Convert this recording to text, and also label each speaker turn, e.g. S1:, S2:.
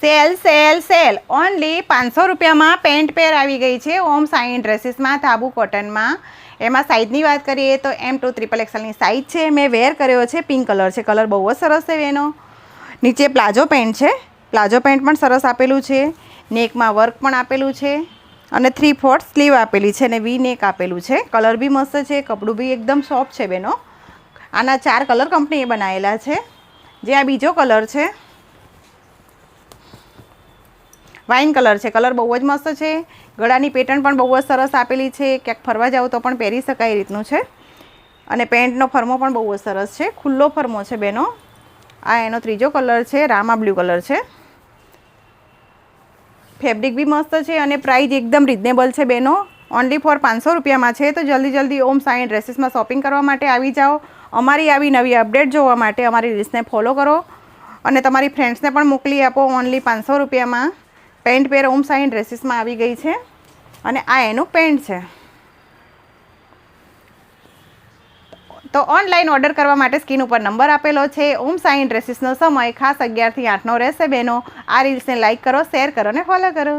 S1: Sale sale sale only 500 રૂપિયામાં pant પેર આવી ગઈ છે ઓમ સાઈ ડ્રેસીસમાં ધાબુ કોટનમાં. એમાં સાઇઝની વાત કરીએ તો M2XXXની સાઇઝ છે. મેં વેર કર્યો છે, પિંક કલર છે. કલર બહુ જ સરસ છે એનો. નીચે પ્લાઝો પેન્ટ છે. પ્લાઝો પેન્ટ પણ સરસ આપેલું છે. નેકમાં વર્ક પણ આપેલું છે અને 3/4 સ્લીવ આપેલી છે અને વી નેક આપેલું છે. કલર બી મસ્ત છે, કપડું બી એકદમ સોફ્ટ છે બેનો. આના 4 કલર કંપનીએ બનાવેલા છે. જે આ બીજો કલર છે વાઇન કલર છે. કલર બહુ જ મસ્ત છે. ગળાની પેટર્ન પણ બહુ જ સરસ આપેલી છે. ક્યાંક ફરવા જાવ તો પણ પહેરી શકાય એ રીતનું છે. અને પેન્ટનો ફરમો પણ બહુ જ સરસ છે. ખુલ્લો ફરમો છે બેનો. આ એનો ત્રીજો કલર છે, રામા બ્લુ કલર છે. ફેબ્રિક બી મસ્ત છે અને પ્રાઇસ એકદમ રિઝનેબલ છે બેનો. ઓનલી ફોર 500 રૂપિયામાં છે. તો જલ્દી ઓમ સાઈ ડ્રેસીસમાં શોપિંગ કરવા માટે આવી જાઓ. અમારી આવી નવી અપડેટ જોવા માટે અમારી રીલ્સને ફોલો કરો અને તમારી ફ્રેન્ડ્સને પણ મોકલી આપો. ઓનલી 500 રૂપિયામાં પેન્ટ પેર ઓમ સાઈ ડ્રેસીસમાં આવી ગઈ છે અને આ એનું પેન્ટ છે. તો ઓનલાઈન ઓર્ડર કરવા માટે સ્ક્રીન ઉપર નંબર આપેલો છે. ઓમ સાઈ ડ્રેસીસનો સમય ખાસ 11 થી 8નો રહેશે બહેનો. આ રીલ્સને લાઇક કરો, શેર કરો અને ફોલો કરો.